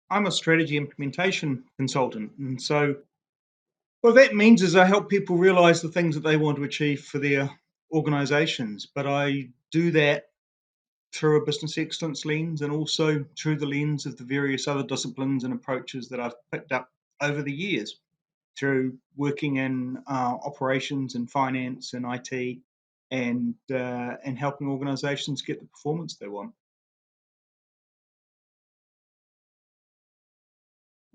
I'm a strategy implementation consultant. And so what that means is I help people realize the things that they want to achieve for their organizations. But I do that through a business excellence lens and also through the lens of the various other disciplines and approaches that I've picked up over the years through working in operations and finance and IT and helping organizations get the performance they want.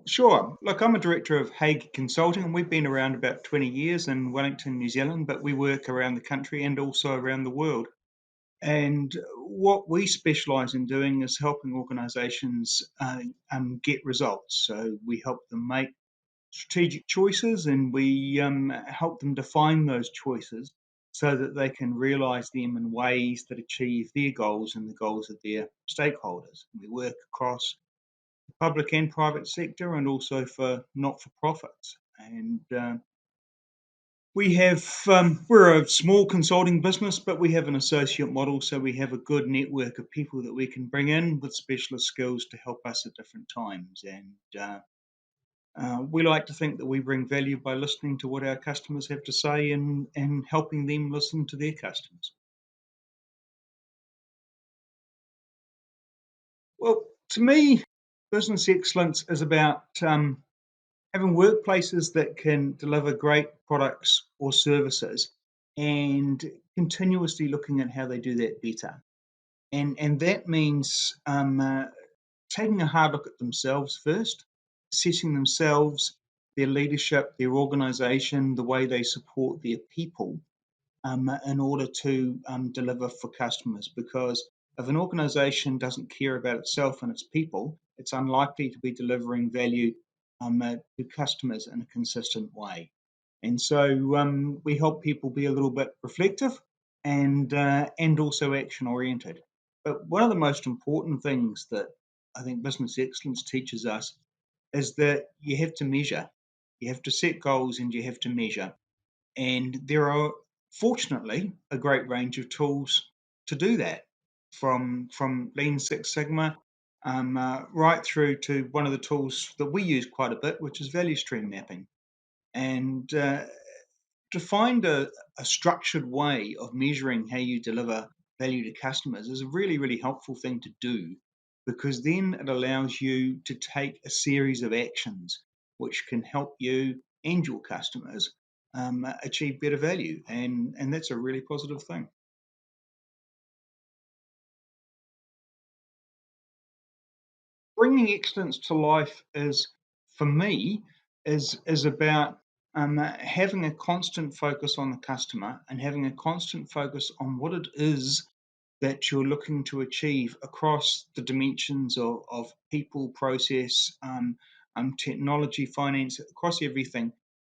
Sure. Look, I'm a director of Hague Consulting, and we've been around about 20 years in Wellington, New Zealand, but we work around the country and also around the world. And what we specialize in doing is helping organizations get results. So we help them make strategic choices and we help them define those choices so that they can realize them in ways that achieve their goals and the goals of their stakeholders. We work across public and private sector and also for not-for-profits. And we're a small consulting business, but we have an associate model, so we have a good network of people that we can bring in with specialist skills to help us at different times. And we like to think that we bring value by listening to what our customers have to say and helping them listen to their customers. Well, to me, business excellence is about having workplaces that can deliver great products or services and continuously looking at how they do that better. And that means taking a hard look at themselves first, assessing themselves, their leadership, their organization, the way they support their people in order to deliver for customers. Because if an organization doesn't care about itself and its people, it's unlikely to be delivering value to customers in a consistent way. And so we help people be a little bit reflective and also action oriented. But one of the most important things that I think business excellence teaches us is that you have to measure. You have to set goals and you have to measure. And there are, fortunately, a great range of tools to do that, from Lean Six Sigma right through to one of the tools that we use quite a bit, which is value stream mapping. And to find a structured way of measuring how you deliver value to customers is a really, really helpful thing to do, because then it allows you to take a series of actions which can help you and your customers achieve better value. And that's a really positive thing. Bringing excellence to life is, for me, is about having a constant focus on the customer and having a constant focus on what it is that you're looking to achieve across the dimensions of people, process, technology, finance, across everything,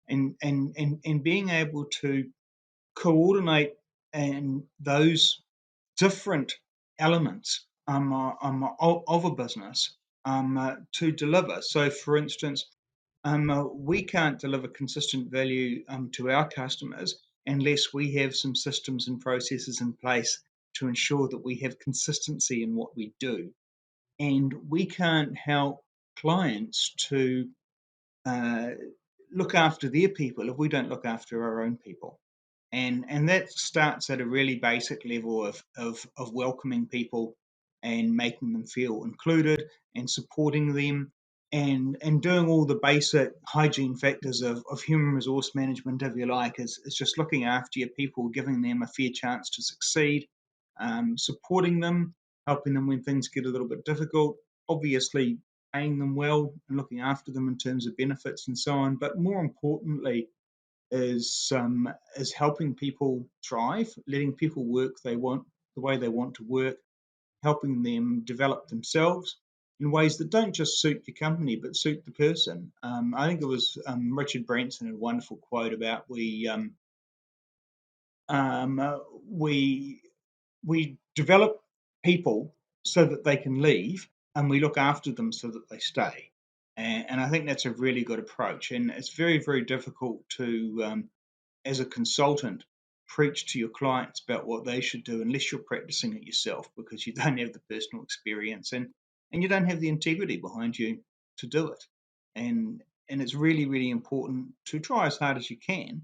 and being able to coordinate and those different elements of a business to deliver. So, for instance, we can't deliver consistent value to our customers unless we have some systems and processes in place to ensure that we have consistency in what we do. And we can't help clients to uh, look after their people if we don't look after our own people. And that starts at a really basic level of welcoming people and making them feel included and supporting them and doing all the basic hygiene factors of human resource management, if you like, is just looking after your people, giving them a fair chance to succeed, supporting them, helping them when things get a little bit difficult, obviously paying them well and looking after them in terms of benefits and so on. But more importantly, is helping people thrive, letting people work they want the way they want to work, helping them develop themselves in ways that don't just suit your company but suit the person. I think it was Richard Branson had a wonderful quote about um, uh, we we develop people so that they can leave, and we look after them so that they stay. And I think that's a really good approach. And it's very, very difficult to as a consultant, preach to your clients about what they should do unless you're practicing it yourself, because you don't have the personal experience and you don't have the integrity behind you to do it. And it's really, really important to try as hard as you can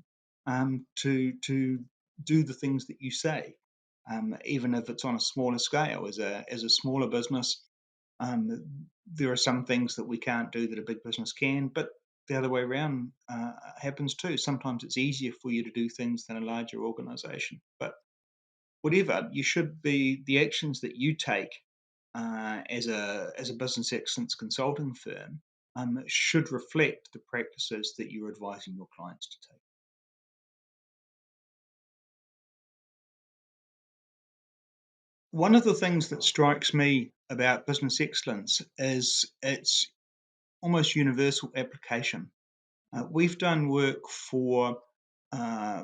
to do the things that you say, even if it's on a smaller scale. As a smaller business, um, there are some things that we can't do that a big business can, but the other way around happens too. Sometimes it's easier for you to do things than a larger organization. But whatever, you should be the actions that you take as a business excellence consulting firm should reflect the practices that you're advising your clients to take. One of the things that strikes me about business excellence is its almost universal application. We've done work for uh,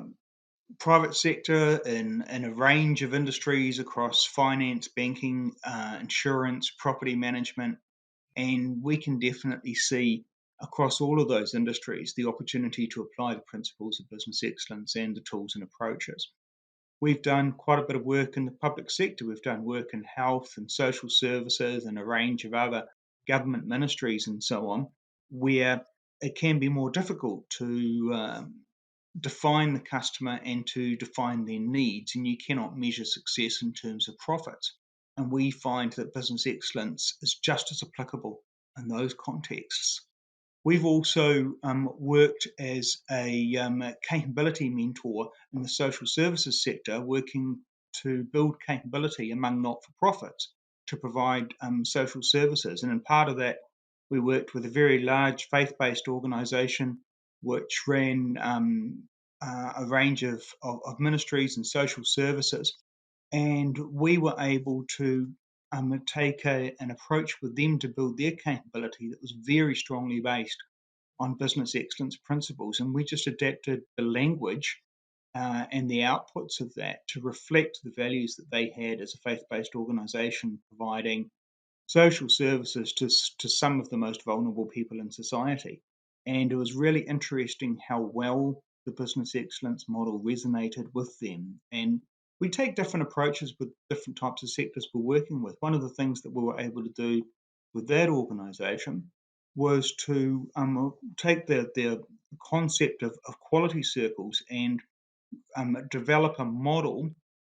private sector in a range of industries across finance, banking, insurance, property management, and we can definitely see across all of those industries the opportunity to apply the principles of business excellence and the tools and approaches. We've done quite a bit of work in the public sector. We've done work in health and social services and a range of other government ministries and so on, where it can be more difficult to define the customer and to define their needs, and you cannot measure success in terms of profits. And we find that business excellence is just as applicable in those contexts. We've also worked as a capability mentor in the social services sector, working to build capability among not for profits to provide social services. And in part of that, we worked with a very large faith based organisation which ran a range of ministries and social services. And we were able to take an approach with them to build their capability that was very strongly based on business excellence principles. And we just adapted the language and the outputs of that to reflect the values that they had as a faith based organisation, providing social services to some of the most vulnerable people in society. And it was really interesting how well the business excellence model resonated with them. And we take different approaches with different types of sectors we're working with. One of the things that we were able to do with that organisation was to take the concept of quality circles and develop a model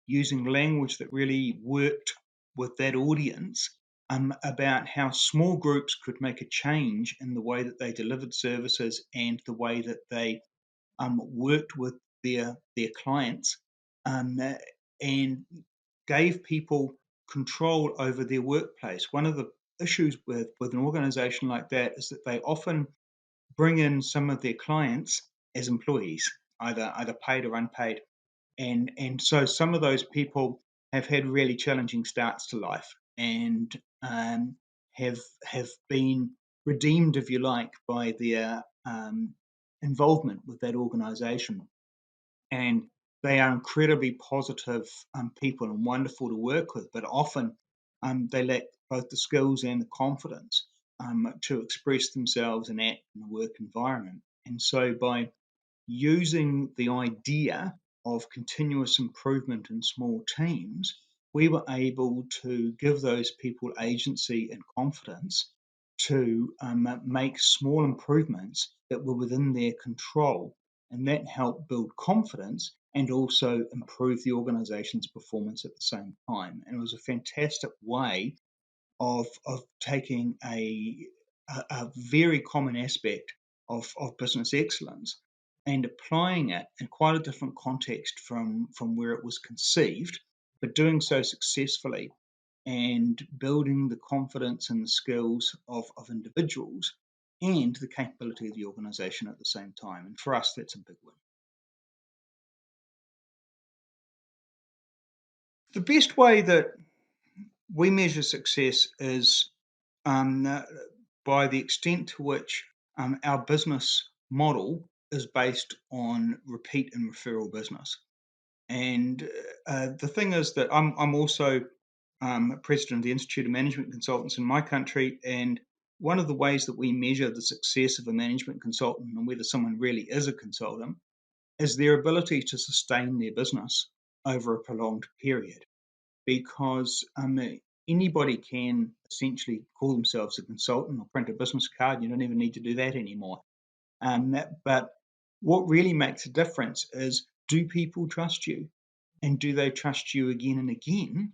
using language that really worked with that audience about how small groups could make a change in the way that they delivered services and the way that they worked with their clients, and gave people control over their workplace. One of the issues with an organization like that is that they often bring in some of their clients as employees, either paid or unpaid, and so some of those people have had really challenging starts to life and have been redeemed, if you like, by their involvement with that organisation, and they are incredibly positive people and wonderful to work with, but often they lack both the skills and the confidence to express themselves and act in a work environment. And so by using the idea of continuous improvement in small teams, we were able to give those people agency and confidence to make small improvements that were within their control. And that helped build confidence and also improve the organization's performance at the same time. And it was a fantastic way of taking a very common aspect of business excellence and applying it in quite a different context from where it was conceived, but doing so successfully and building the confidence and the skills of individuals and the capability of the organization at the same time. And for us, that's a big win. The best way that we measure success is um, by the extent to which our business model is based on repeat and referral business. And the thing is that I'm also president of the Institute of Management Consultants in my country. And one of the ways that we measure the success of a management consultant and whether someone really is a consultant is their ability to sustain their business over a prolonged period. Because anybody can essentially call themselves a consultant or print a business card. You don't even need to do that anymore. But what really makes a difference is, do people trust you? And do they trust you again and again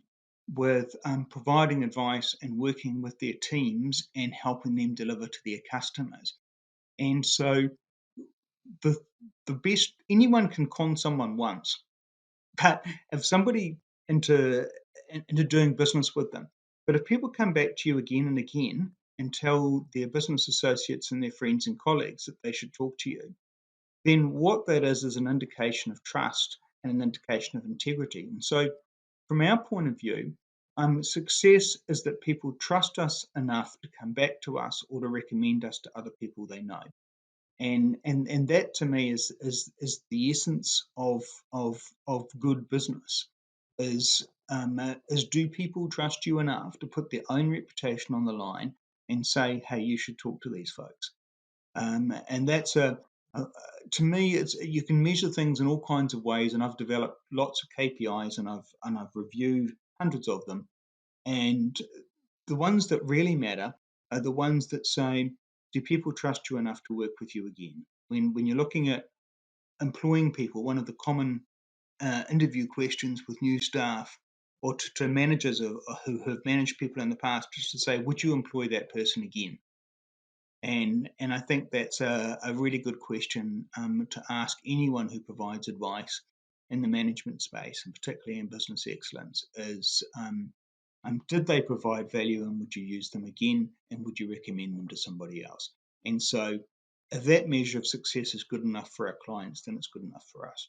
with providing advice and working with their teams and helping them deliver to their customers? And so the the best, anyone can con someone once, but if somebody into into doing business with them, but if people come back to you again and again and tell their business associates and their friends and colleagues that they should talk to you, then what that is an indication of trust and an indication of integrity. And so, from our point of view, success is that people trust us enough to come back to us or to recommend us to other people they know. And that to me is the essence of good business. Is do people trust you enough to put their own reputation on the line and say, hey, you should talk to these folks? And that's a to me, it's, you can measure things in all kinds of ways, and I've developed lots of KPIs, and I've reviewed hundreds of them, and the ones that really matter are the ones that say, do people trust you enough to work with you again? When you're looking at employing people, one of the common interview questions with new staff or to managers who have managed people in the past is to say, would you employ that person again? And I think that's a really good question to ask anyone who provides advice in the management space, and particularly in business excellence, is did they provide value, and would you use them again, and would you recommend them to somebody else? And so if that measure of success is good enough for our clients, then it's good enough for us.